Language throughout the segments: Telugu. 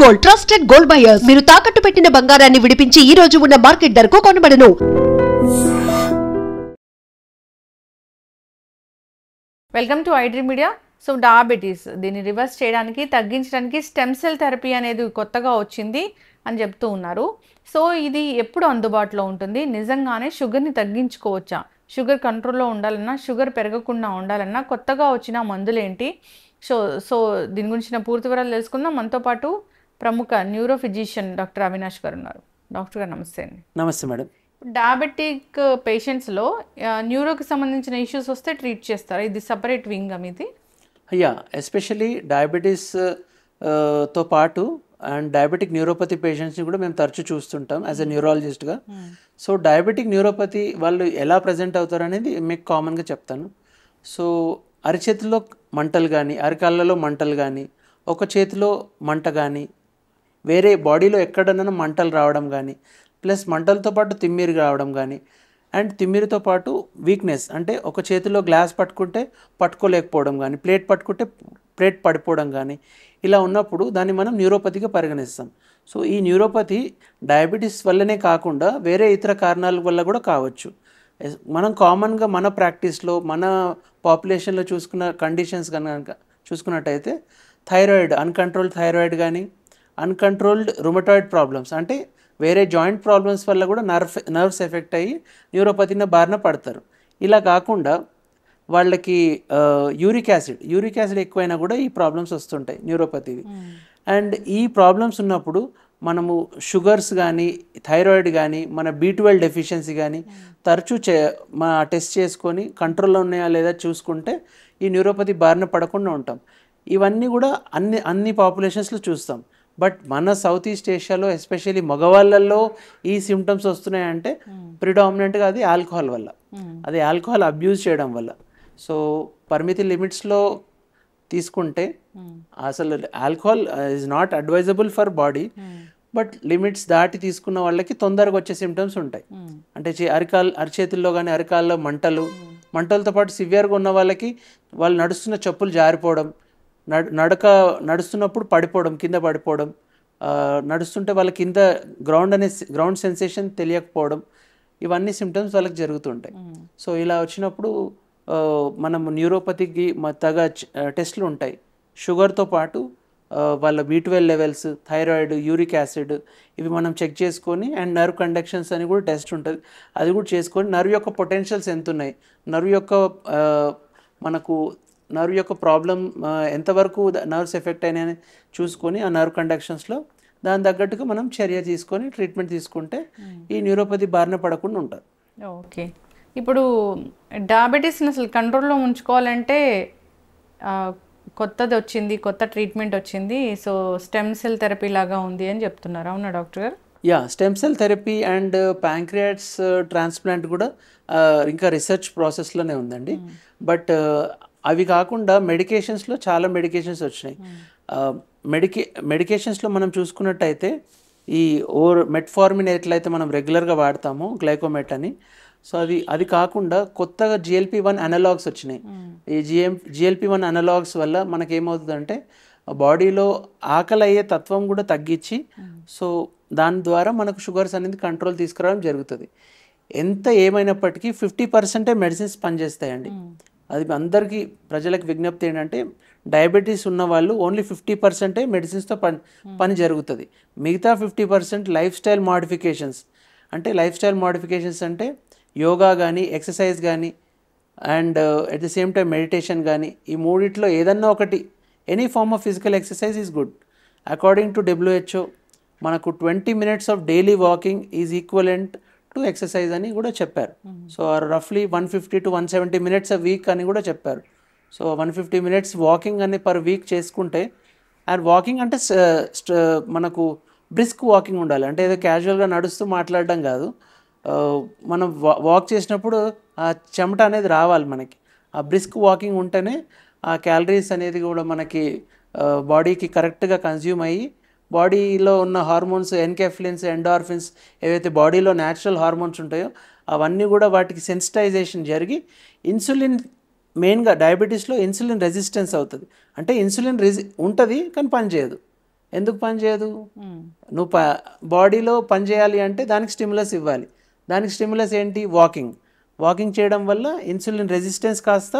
Gold trusted gold buyers. మీరు తాకట్టు పెట్టిన బంగారాన్ని విడిపించి ఈ రోజు ఉన్న మార్కెట్ ధరకు కొనబడును. Welcome to iDream media. So diabetes దీన్ని రివర్స్ చేయడానికి తగ్గించడానికి స్టెమ్ సెల్ థెరపీ అనేది కొత్తగా వచ్చింది అని చెప్తూ ఉన్నారు. సో ఇది ఎప్పుడు అందుబాటులో ఉంటుంది? నిజంగానే షుగర్ని తగ్గించుకోవచ్చా? షుగర్ కంట్రోల్లో ఉండాలన్నా, షుగర్ పెరగకుండా ఉండాలన్నా కొత్తగా వచ్చిన మందులేంటి? సో దీని గురించిన పూర్తి వివరాలు తెలుసుకుందాం. మనతో పాటు ప్రముఖ న్యూరో ఫిజిషియన్ డాక్టర్ అవినాష్ గారు ఉన్నారు. డాక్టర్ గారు నమస్తే అండి. నమస్తే మేడం. డయాబెటిక్ పేషెంట్స్లో న్యూరోకి సంబంధించిన ఇష్యూస్ వస్తే ట్రీట్ చేస్తారా? ఇది సపరేట్ వింగ్ ఇది? అయ్యా, ఎస్పెషల్లీ డయాబెటీస్ తో పాటు అండ్ డయాబెటిక్ న్యూరోపతి పేషెంట్స్ని కూడా మేము తరచూ చూస్తుంటాం యాజ్ ఎ న్యూరాలజిస్ట్గా. సో డయాబెటిక్ న్యూరోపతి వాళ్ళు ఎలా ప్రజెంట్ అవుతారు అనేది మీకు కామన్గా చెప్తాను. సో అరిచేతిలో మంటలు కానీ, అరికాళ్ళలో మంటలు కానీ, ఒక చేతిలో మంట కానీ, వేరే బాడీలో ఎక్కడన్నా మంటలు రావడం కానీ, ప్లస్ మంటలతో పాటు తిమ్మిరి రావడం కానీ, అండ్ తిమ్మిరితో పాటు వీక్నెస్, అంటే ఒక చేతిలో గ్లాస్ పట్టుకుంటే పట్టుకోలేకపోవడం కానీ, ప్లేట్ పట్టుకుంటే ప్లేట్ పడిపోవడం కానీ, ఇలా ఉన్నప్పుడు దాన్ని మనం న్యూరోపతిగా పరిగణిస్తాం. సో ఈ న్యూరోపతి డయాబెటీస్ వల్లనే కాకుండా వేరే ఇతర కారణాల వల్ల కూడా కావచ్చు. మనం కామన్గా మన ప్రాక్టీస్లో మన పాపులేషన్లో చూసుకున్న కండిషన్స్ కనుక చూసుకున్నట్టయితే థైరాయిడ్, అన్కంట్రోల్డ్ థైరాయిడ్ కానీ, అన్కంట్రోల్డ్ రుమటాయిడ్ ప్రాబ్లమ్స్, అంటే వేరే జాయింట్ ప్రాబ్లమ్స్ వల్ల కూడా నర్వ్స్ ఎఫెక్ట్ అయ్యి న్యూరోపతిన బారిన పడతారు. ఇలా కాకుండా వాళ్ళకి యూరిక్ యాసిడ్ ఎక్కువైనా కూడా ఈ ప్రాబ్లమ్స్ వస్తుంటాయి న్యూరోపతివి. అండ్ ఈ ప్రాబ్లమ్స్ ఉన్నప్పుడు మనము షుగర్స్ కానీ, థైరాయిడ్ కానీ, మన B12 డెఫిషియన్సీ కానీ తరచూ టెస్ట్ చేసుకొని కంట్రోల్లో ఉన్నాయా లేదా చూసుకుంటే ఈ న్యూరోపతి బారిన పడకుండా ఉంటాం. ఇవన్నీ కూడా అన్ని పాపులేషన్స్లో చూస్తాం. బట్ మన సౌత్ ఈస్ట్ ఏషియాలో ఎస్పెషల్లీ మగవాళ్ళల్లో ఈ సిమ్టమ్స్ వస్తున్నాయంటే ప్రిడామినెంట్గా అది ఆల్కహాల్ వల్ల, అది ఆల్కహాల్ అబ్యూజ్ చేయడం వల్ల. సో పరిమితి లిమిట్స్లో తీసుకుంటే అసలు alcohol is not advisable for body, but limits దాటి తీసుకున్న వాళ్ళకి తొందరగా వచ్చే సిమ్టమ్స్ ఉంటాయి. అంటే అరిచేతుల్లో కానీ, అరికాల్లో మంటలతో పాటు సివియర్గా ఉన్న వాళ్ళకి వాళ్ళు నడుస్తున్న చెప్పులు జారిపోవడం, నడుస్తున్నప్పుడు పడిపోవడం, కింద పడిపోవడం, నడుస్తుంటే వాళ్ళ కింద గ్రౌండ్ సెన్సేషన్ తెలియకపోవడం, ఇవన్నీ సిమ్టమ్స్ వాళ్ళకి జరుగుతుంటాయి. సో ఇలా వచ్చినప్పుడు మనం న్యూరోపతికి తగ్గ టెస్ట్లు ఉంటాయి. షుగర్తో పాటు వాళ్ళ B12 levels, thyroid, uric acid, ఇవి మనం చెక్ చేసుకొని, అండ్ నర్వ్ కండక్షన్స్ అని కూడా టెస్ట్ ఉంటుంది, అది కూడా చేసుకొని నర్వ్ యొక్క పొటెన్షియల్స్ ఎంత ఉన్నాయి, నర్వ్ యొక్క ప్రాబ్లం ఎంతవరకు నర్వ్స్ ఎఫెక్ట్ అయినాయని చూసుకొని ఆ నర్వ్ కండక్షన్స్లో దాని తగ్గట్టుగా మనం చర్య తీసుకొని ట్రీట్మెంట్ తీసుకుంటే ఈ న్యూరోపతి బారిన పడకుండా ఉంటారు. ఓకే, ఇప్పుడు డయాబెటీస్ని అసలు కంట్రోల్లో ఉంచుకోవాలంటే కొత్తది వచ్చింది, కొత్త ట్రీట్మెంట్ వచ్చింది, సో స్టెమ్ సెల్ థెరపీ లాగా ఉంది అని చెప్తున్నారు. అవునా డాక్టర్ గారు? Yeah, stem cell therapy and pancreas transplant కూడా ఇంకా రీసెర్చ్ ప్రాసెస్లోనే ఉందండి. బట్ అవి కాకుండా మెడికేషన్స్లో చాలా మెడికేషన్స్ వచ్చినాయి. మెడికేషన్స్లో మనం చూసుకున్నట్టయితే ఈ మెట్ఫార్మిన్ ఎట్లయితే మనం రెగ్యులర్గా వాడతామో, గ్లైకోమెట్ అని, సో అది కాకుండా కొత్తగా GLP-1 అనలాగ్స్ వచ్చినాయి. ఈ GLP-1 అనలాగ్స్ వల్ల మనకేమవుతుందంటే బాడీలో ఆకలి అయ్యే తత్వం కూడా తగ్గించి, సో దాని ద్వారా మనకు షుగర్స్ అనేది కంట్రోల్ తీసుకురావడం జరుగుతుంది. ఎంత ఏమైనప్పటికీ 50% మెడిసిన్స్ పనిచేస్తాయండి. అది అందరికీ ప్రజలకు విజ్ఞప్తి ఏంటంటే డయాబెటీస్ ఉన్న వాళ్ళు ఓన్లీ 50% మెడిసిన్స్తో పని జరుగుతుంది. మిగతా 50% లైఫ్ స్టైల్ మాడిఫికేషన్స్, అంటే యోగా కానీ, ఎక్సర్సైజ్ కానీ, and at the same time meditation కానీ, ఈ మూడిట్లో ఏదన్నా ఒకటి, any form of physical exercise is good. According to WHO మనకు 20 minutes of daily walking is equivalent to exercise అని కూడా చెప్పారు. సో రఫ్లీ 150 to 170 minutes a week అని కూడా చెప్పారు. సో 150 minutes వాకింగ్ అని పర్ వీక్ చేసుకుంటే, అండ్ వాకింగ్ అంటే మనకు బ్రిస్క్ వాకింగ్ ఉండాలి, అంటే ఏదో క్యాజువల్గా నడుస్తూ మాట్లాడడం కాదు. మనం వాక్ చేసినప్పుడు ఆ చెమట అనేది రావాలి మనకి. ఆ బ్రిస్క్ వాకింగ్ ఉంటేనే ఆ క్యాలరీస్ అనేది కూడా మనకి బాడీకి కరెక్ట్గా కన్జ్యూమ్ అయ్యి బాడీలో ఉన్న హార్మోన్స్, ఎన్కెఫ్లిన్స్, ఎండార్ఫిన్స్, ఏవైతే బాడీలో న్యాచురల్ హార్మోన్స్ ఉంటాయో అవన్నీ కూడా వాటికి సెన్సిటైజేషన్ జరిగి ఇన్సులిన్, మెయిన్గా డయాబెటీస్లో ఇన్సులిన్ రెసిస్టెన్స్ అవుతుంది. అంటే ఇన్సులిన్ ఉంటుంది కానీ పనిచేయదు. ఎందుకు పని చేయదు? నువ్వు బాడీలో పని చేయాలి అంటే దానికి స్టిమ్యులస్ ఇవ్వాలి. దానికి స్టిమ్యులస్ ఏంటి? వాకింగ్ చేయడం వల్ల ఇన్సులిన్ రెసిస్టెన్స్ కాస్త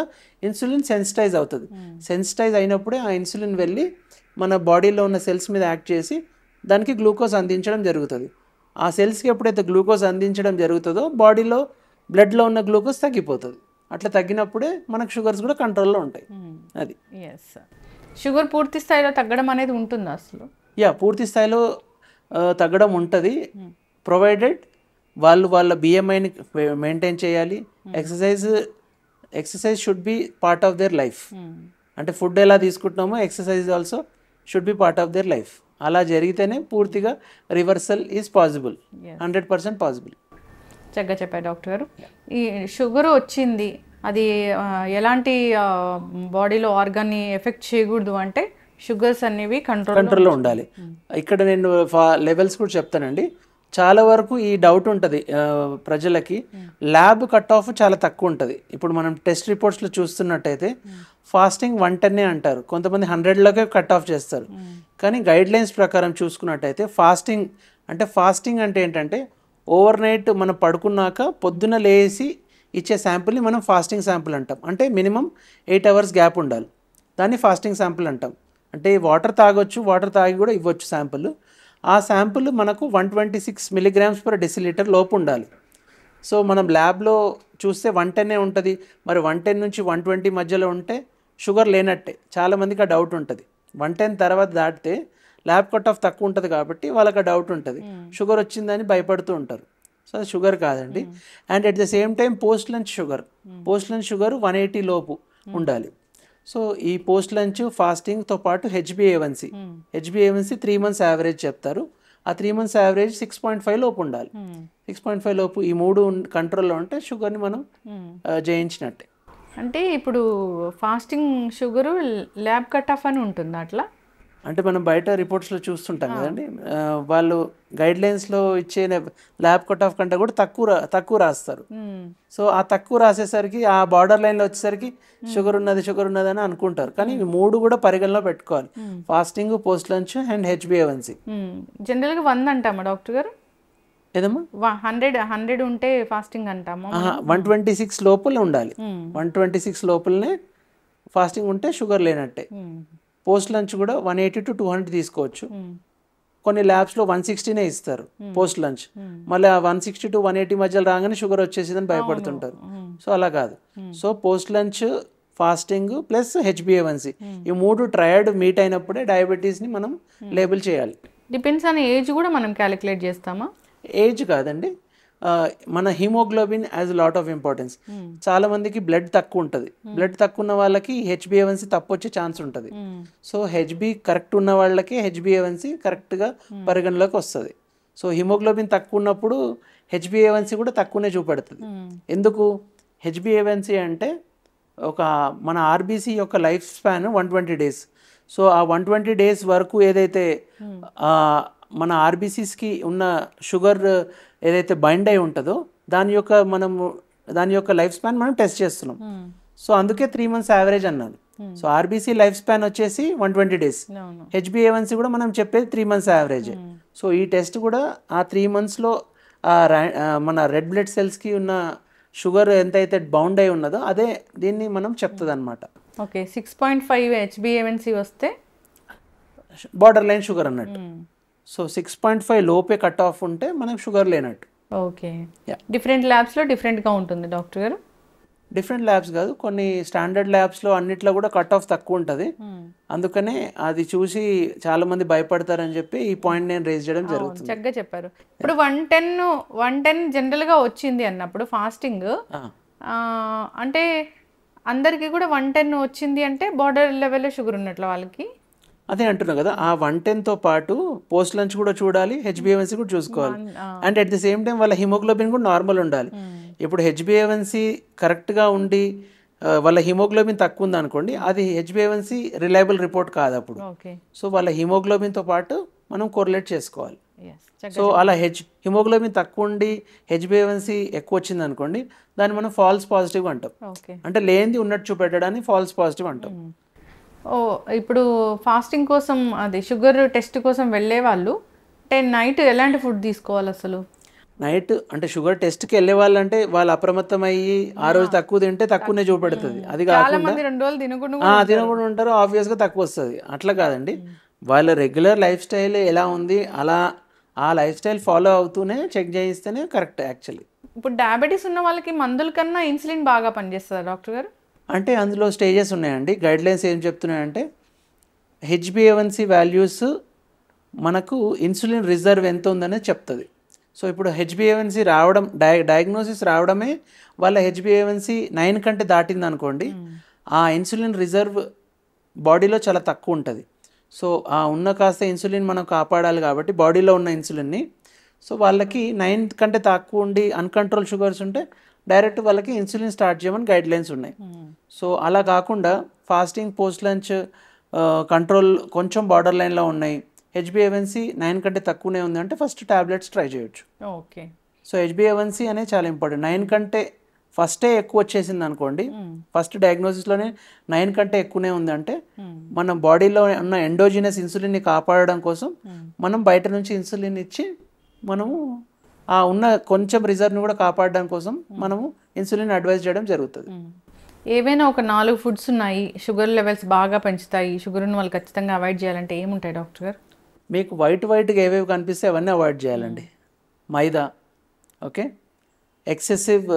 ఇన్సులిన్ సెన్సిటైజ్ అవుతుంది. సెన్సిటైజ్ అయినప్పుడే ఆ ఇన్సులిన్ వెళ్ళి మన బాడీలో ఉన్న సెల్స్ మీద యాక్ట్ చేసి దానికి గ్లూకోజ్ అందించడం జరుగుతుంది. ఆ సెల్స్కి ఎప్పుడైతే గ్లూకోజ్ అందించడం జరుగుతుందో బాడీలో బ్లడ్లో ఉన్న గ్లూకోజ్ తగ్గిపోతుంది. అట్లా తగ్గినప్పుడే మనకు షుగర్స్ కూడా కంట్రోల్లో ఉంటాయి. అది షుగర్ పూర్తి స్థాయిలో తగ్గడం అనేది ఉంటుందా అసలు? పూర్తి స్థాయిలో తగ్గడం ఉంటుంది, ప్రొవైడెడ్ వాళ్ళ బిఎంఐని మెయింటైన్ చేయాలి. Exercise should be part of their life. అంటే ఫుడ్ ఎలా తీసుకుంటున్నామో exercise also should be part of their life. అలా జరిగితేనే పూర్తిగా రివర్సల్ ఈజ్ పాసిబుల్, 100% పాసిబుల్. చక్కగా చెప్పారు డాక్టర్ గారు. ఈ షుగర్ వచ్చింది, అది ఎలాంటి బాడీలో ఆర్గాన్ని ఎఫెక్ట్ చేయకూడదు అంటే షుగర్స్ అనేవి కంట్రోల్లో ఉండాలి. ఇక్కడ నేను లెవెల్స్ కూడా చెప్తానండి. చాలా వరకు ఈ డౌట్ ఉంటుంది ప్రజలకి, ల్యాబ్ కట్ ఆఫ్ చాలా తక్కువ ఉంటుంది. ఇప్పుడు మనం టెస్ట్ రిపోర్ట్స్లో చూస్తున్నట్టయితే ఫాస్టింగ్ 110 అంటారు, కొంతమంది 100లోకే కట్ ఆఫ్ చేస్తారు. కానీ గైడ్లైన్స్ ప్రకారం చూసుకున్నట్టయితే ఫాస్టింగ్ అంటే ఏంటంటే ఓవర్ నైట్ మనం పడుకున్నాక పొద్దున లేసి ఇచ్చే శాంపుల్ని మనం ఫాస్టింగ్ శాంపుల్ అంటాం. అంటే మినిమం 8 hours గ్యాప్ ఉండాలి, దాన్ని ఫాస్టింగ్ శాంపుల్ అంటాం. అంటే వాటర్ తాగొచ్చు, వాటర్ తాగి కూడా ఇవ్వచ్చు శాంపుల్. ఆ శాంపుల్ మనకు 126 mg/dL లోపు ఉండాలి. సో మనం ల్యాబ్లో చూస్తే 110 ఉంటుంది. మరి 110 నుంచి 120 మధ్యలో ఉంటే షుగర్ లేనట్టే. చాలామందికి ఆ డౌట్ ఉంటుంది. 110 తర్వాత దాటితే ల్యాబ్ కట్ ఆఫ్ తక్కువ ఉంటుంది కాబట్టి వాళ్ళకి ఆ డౌట్ ఉంటుంది, షుగర్ వచ్చిందని భయపడుతూ ఉంటారు. సో అది షుగర్ కాదండి. And at the same time post lunch sugar 180 లోపు ఉండాలి. సో ఈ పోస్ట్ లంచ్ ఫాస్టింగ్తో పాటు HbA1c 3 months యావరేజ్ చెప్తారు. ఆ 3 months యావరేజ్ 6.5 లోపు ఉండాలి. 6.5 లోపు ఈ 3 కంట్రోల్లో ఉంటే షుగర్ని మనం జయించినట్టే. అంటే ఇప్పుడు fasting sugar lab cut off అని ఉంటుంది అట్లా? అంటే మనం బయట రిపోర్ట్స్లో చూస్తుంటాం కదండి, వాళ్ళు గైడ్లైన్స్లో ఇచ్చే ల్యాబ్ కట్ ఆఫ్ కంటే కూడా తక్కువ రాస్తారు. సో ఆ తక్కువ రాసేసరికి ఆ బార్డర్ లైన్లో వచ్చేసరికి షుగర్ ఉన్నది అని అనుకుంటారు. కానీ ఇవి 3 కూడా పరిగణలో పెట్టుకోవాలి, fasting, post lunch and HbA1c. జనరల్గా 100 అంటామా డాక్టర్ గారు? ఏదమ్మా 100 ఉంటే ఫాస్టింగ్ అంటామా? 126 లోపల ఉండాలి. 126 లోపలనే ఫాస్టింగ్ ఉంటే షుగర్ లేనట్టే. పోస్ట్ లంచ్ కూడా 180 to 200 తీసుకోవచ్చు. కొన్ని ల్యాబ్స్లో 160 ఇస్తారు పోస్ట్ లంచ్. మళ్ళీ 160 to 180 మధ్యలో రాగానే షుగర్ వచ్చేసిందని భయపడుతుంటారు. సో అలా కాదు. So post lunch, fasting plus HbA1c ఈ 3 ట్రయడ్ మీట్ అయినప్పుడే డయాబెటీస్ని మనం లేబుల్ చేయాలి. డిపెండ్స్ ఆన్ ఏజ్ కూడా మనం క్యాలిక్యులేట్ చేస్తామా? ఏజ్ కాదండి, మన haemoglobin as lot of importance. చాలా మందికి బ్లడ్ తక్కువ ఉంటుంది. బ్లడ్ తక్కువ ఉన్న వాళ్ళకి HbA1c తప్పు వచ్చే ఛాన్స్ ఉంటుంది. సో HB కరెక్ట్ ఉన్న వాళ్ళకి HbA1c కరెక్ట్గా పరిగణలోకి వస్తుంది. సో హిమోగ్లోబిన్ తక్కువ ఉన్నప్పుడు HbA1c కూడా తక్కువనే చూపెడుతుంది. ఎందుకు? HbA1c అంటే మన RBC యొక్క లైఫ్ స్పాన్ 120 days. సో ఆ 120 days వరకు ఏదైతే మన RBCస్కి ఉన్న షుగర్ ఏదైతే బైండ్ అయి ఉంటుందో దాని యొక్క లైఫ్ స్పాన్ మనం టెస్ట్ చేస్తున్నాం. సో అందుకే 3 months యావరేజ్ అన్నాను. సో RBC లైఫ్ స్పాన్ వచ్చేసి 120 days, HbA1c కూడా మనం చెప్పేది 3 months యావరేజ్. సో ఈ టెస్ట్ కూడా ఆ 3 monthsలో మన రెడ్ బ్లడ్ సెల్స్కి ఉన్న షుగర్ ఎంతైతే బౌండ్ అయి ఉన్నదో అదే దీన్ని మనం చెప్తుంది అనమాట. ఓకే, 6.5 HbA1c వస్తే బార్డర్ లైన్ షుగర్ అన్నట్టు. సో 6.5 లోపే కట్ ఆఫ్ ఉంటే మనకు షుగర్ లేనట్టు. ఓకే, డిఫరెంట్ ల్యాబ్స్లో డిఫరెంట్గా ఉంటుంది డాక్టర్ గారు? డిఫరెంట్ ల్యాబ్స్ కాదు, కొన్ని స్టాండర్డ్ ల్యాబ్స్లో అన్నిట్లో కూడా కట్ ఆఫ్ తక్కువ ఉంటుంది. అందుకనే అది చూసి చాలా మంది భయపడతారని చెప్పి ఈ పాయింట్ నేను రేజ్ చేయడం జరుగుతుంది. చక్కగా చెప్పారు. ఇప్పుడు 110 జనరల్గా వచ్చింది అన్నప్పుడు ఫాస్టింగ్ అంటే అందరికీ కూడా 110 వచ్చింది అంటే బార్డర్ లెవెల్లో షుగర్ ఉన్నట్లు వాళ్ళకి. అదే అంటున్నా కదా, ఆ 110తో పాటు పోస్ట్ లంచ్ కూడా చూడాలి, HbA1c కూడా చూసుకోవాలి. And at the same time వాళ్ళ హిమోగ్లోబిన్ కూడా నార్మల్ ఉండాలి. ఇప్పుడు HbA1c కరెక్ట్గా ఉండి వాళ్ళ హిమోగ్లోబిన్ తక్కువ ఉంది అనుకోండి, అది HbA1c రిలయబుల్ రిపోర్ట్ కాదు అప్పుడు. సో వాళ్ళ హిమోగ్లోబిన్తో పాటు మనం కోరిలేట్ చేసుకోవాలి. సో అలా హిమోగ్లోబిన్ తక్కువ ఉండి HbA1c ఎక్కువ వచ్చింది అనుకోండి, దాన్ని మనం ఫాల్స్ పాజిటివ్ అంటాం. అంటే లేనిది ఉన్నట్టు చూపెట్టడాన్ని ఫాల్స్ పాజిటివ్ అంటాం. ఓ ఇప్పుడు ఫాస్టింగ్ కోసం అది షుగర్ టెస్ట్ కోసం వెళ్ళే వాళ్ళు నైట్ ఎలాంటి ఫుడ్ తీసుకోవాలి అసలు? నైట్ అంటే షుగర్ టెస్ట్కి వెళ్ళే వాళ్ళంటే వాళ్ళు అప్రమత్తం అయ్యి ఆ రోజు తక్కువ తింటే తక్కువనే చూపెడుతుంది. అది చాలా కాకుండా మంది 2 రోజులు తినకుండా తినకుండా ఉంటారు, ఆబ్వియస్గా తక్కువ వస్తుంది. అట్లా కాదండి, వాళ్ళ రెగ్యులర్ లైఫ్ స్టైల్ ఎలా ఉంది అలా ఆ లైఫ్ స్టైల్ ఫాలో అవుతూనే చెక్ చేయిస్తేనే కరెక్ట్ యాక్చువల్లీ. ఇప్పుడు డయాబెటీస్ ఉన్న వాళ్ళకి మందుల కన్నా ఇన్సులిన్ బాగా పనిచేస్తుందా డాక్టర్ గారు? అంటే అందులో స్టేజెస్ ఉన్నాయండి. గైడ్లైన్స్ ఏం చెప్తున్నాయంటే HbA1c వాల్యూస్ మనకు ఇన్సులిన్ రిజర్వ్ ఎంత ఉందనేది చెప్తుంది. సో ఇప్పుడు HbA1c రావడం డయాగ్నోసిస్ రావడమే వాళ్ళ HbA1c 9 కంటే దాటింది అనుకోండి, ఆ ఇన్సులిన్ రిజర్వ్ బాడీలో చాలా తక్కువ ఉంటుంది. సో ఆ ఉన్న కాస్త ఇన్సులిన్ మనం కాపాడాలి కాబట్టి బాడీలో ఉన్న ఇన్సులిన్ని, సో వాళ్ళకి 9 కంటే తక్కువ ఉండి అన్కంట్రోల్ షుగర్స్ ఉంటే డైరెక్ట్ వాళ్ళకి ఇన్సులిన్ స్టార్ట్ చేయమని గైడ్లైన్స్ ఉన్నాయి. సో అలా కాకుండా ఫాస్టింగ్ పోస్ట్ లంచ్ కంట్రోల్ కొంచెం బార్డర్ లైన్లో ఉన్నాయి, HbA1c 9 కంటే తక్కువనే ఉంది అంటే ఫస్ట్ టాబ్లెట్స్ ట్రై చేయొచ్చు. ఓకే. సో HbA1c అనేది చాలా ఇంపార్టెంట్. 9 కంటే ఫస్టే ఎక్కువ వచ్చేసింది అనుకోండి, ఫస్ట్ డయాగ్నోసిస్లోనే 9 కంటే ఎక్కువనే ఉందంటే మన బాడీలో ఉన్న ఎండోజినస్ ఇన్సులిన్ని కాపాడడం కోసం మనం బయట నుంచి ఇన్సులిన్ ఇచ్చి మనము ఆ ఉన్న కొంచెం రిజర్వ్ని కూడా కాపాడడం కోసం మనము ఇన్సులిన్ అడ్వైజ్ చేయడం జరుగుతుంది. ఏవైనా ఒక 4 ఫుడ్స్ ఉన్నాయి షుగర్ లెవెల్స్ బాగా పెంచుతాయి, షుగర్ ఉన్న వాళ్ళు ఖచ్చితంగా అవాయిడ్ చేయాలంటే ఏముంటాయి డాక్టర్ గారు? మీకు వైట్గా ఏవేవి కనిపిస్తే అవన్నీ అవాయిడ్ చేయాలండి. Maida, okay, excessive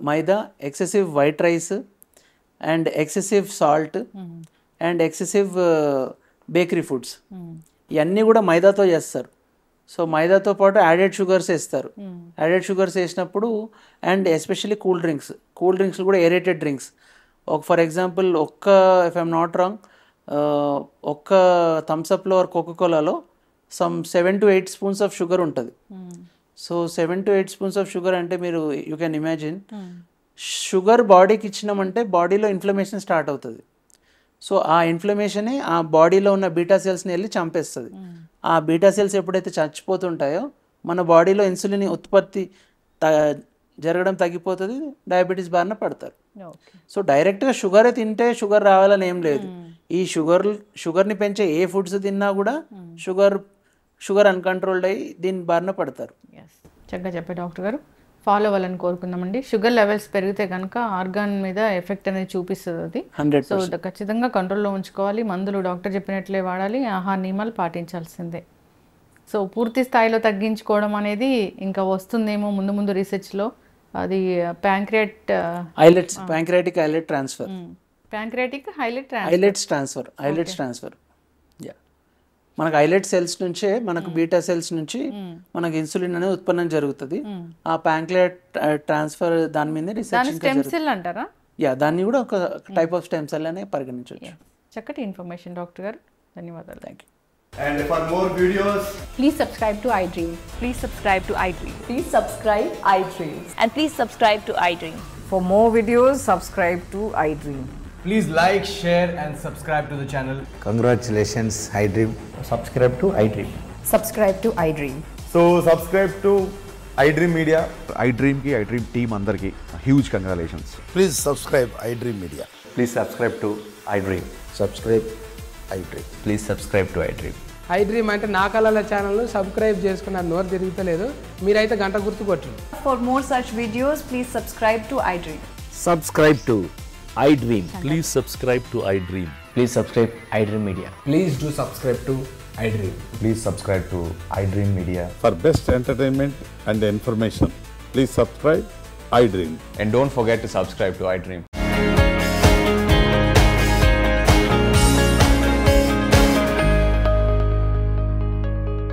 maida, excessive white rice and excessive salt and excessive bakery foods, ఇవన్నీ కూడా మైదాతో చేస్తారు. సో మైదాతో పాటు యాడెడ్ షుగర్స్ వేస్తారు. యాడెడ్ షుగర్స్ వేసినప్పుడు అండ్ ఎస్పెషల్లీ కూల్ డ్రింక్స్ కూడా aerated drinks. For example if I'm not wrong, ఒక్క థమ్స్అప్లో ఆర్ కోకోకోలాలో some 7 to 8 spoons of sugar ఉంటుంది. So 7 to 8 spoons of sugar అంటే మీరు యూ కెన్ ఇమాజిన్, షుగర్ బాడీకి ఇచ్చినామంటే బాడీలో ఇన్ఫ్లమేషన్ స్టార్ట్ అవుతుంది. సో ఆ ఇన్ఫ్లమేషనే ఆ బాడీలో ఉన్న బీటా సెల్స్ని వెళ్ళి చంపేస్తుంది. ఆ బీటా సెల్స్ ఎప్పుడైతే చచ్చిపోతుంటాయో మన బాడీలో ఇన్సులిన్ ఉత్పత్తి జరగడం తగ్గిపోతుంది, డయాబెటీస్ బారిన పడతారు. సో డైరెక్ట్గా షుగరే తింటే షుగర్ రావాలని ఏం లేదు. ఈ షుగర్ని పెంచే ఏ ఫుడ్స్ తిన్నా కూడా షుగర్ అన్కంట్రోల్డ్ అయ్యి దీని బారిన పడతారు. చక్కగా చెప్పే డాక్టర్ గారు, ఫాలో అవ్వాలని కోరుకుందామండి. షుగర్ లెవెల్స్ పెరిగితే కనుక ఆర్గాన్ మీద ఎఫెక్ట్ అనేది చూపిస్తుంది అది. 100%. సో ఖచ్చితంగా కంట్రోల్లో ఉంచుకోవాలి, మందులు డాక్టర్ చెప్పినట్లే వాడాలి, ఆహార నియమాలు పాటించాల్సిందే. సో పూర్తి స్థాయిలో తగ్గించుకోవడం అనేది ఇంకా వస్తుందేమో ముందు రీసెర్చ్లో. అది ప్యాంక్రియాటిక్ ఐలెట్ ట్రాన్స్ఫర్ మనకు ఐలెట్ సెల్స్ నుంచే మనకు బీటా సెల్స్ నుంచి మనకు ఇన్సులిన్ అనేది ఉత్పన్నం జరుగుతుంది. ఆ ప్యాంక్రియాట్ ట్రాన్స్ఫర్ దాని మీద రీసెర్చ్ స్టెమ్ సెల్ అంటారా? దాన్ని కూడా ఒక టైప్ ఆఫ్ స్టెమ్ సెల్ అనే పరిగణించవచ్చు. చక్కటి ఇన్ఫర్మేషన్ డాక్టర్ గారు, ధన్యవాదాలు. Thank you. And for more videos, Please subscribe to iDream. Please subscribe to iDream. Please subscribe iDream. And please subscribe to iDream. For more videos, subscribe to iDream. please like, share and subscribe to the channel. Congratulations, iDream. Subscribe to iDream. Subscribe to iDream. So subscribe to iDream Media. iDream ki iDream team andarki huge congratulations. Please subscribe iDream Media. Please subscribe to iDream. Subscribe iDream. Please subscribe to iDream. iDream అంటే నా కళల ఛానల్ను సబ్స్క్రైబ్ చేసుకున్న నోరు తిరుగుతలేదు, మీరైతే గంట గుర్తు కొట్టండి. For more such videos, please subscribe to iDream. Subscribe to iDream. Please subscribe to iDream. Please subscribe iDream Media. Please do subscribe to iDream. Please subscribe to iDream Media. For best entertainment and information, please subscribe iDream. And don't forget to subscribe to iDream.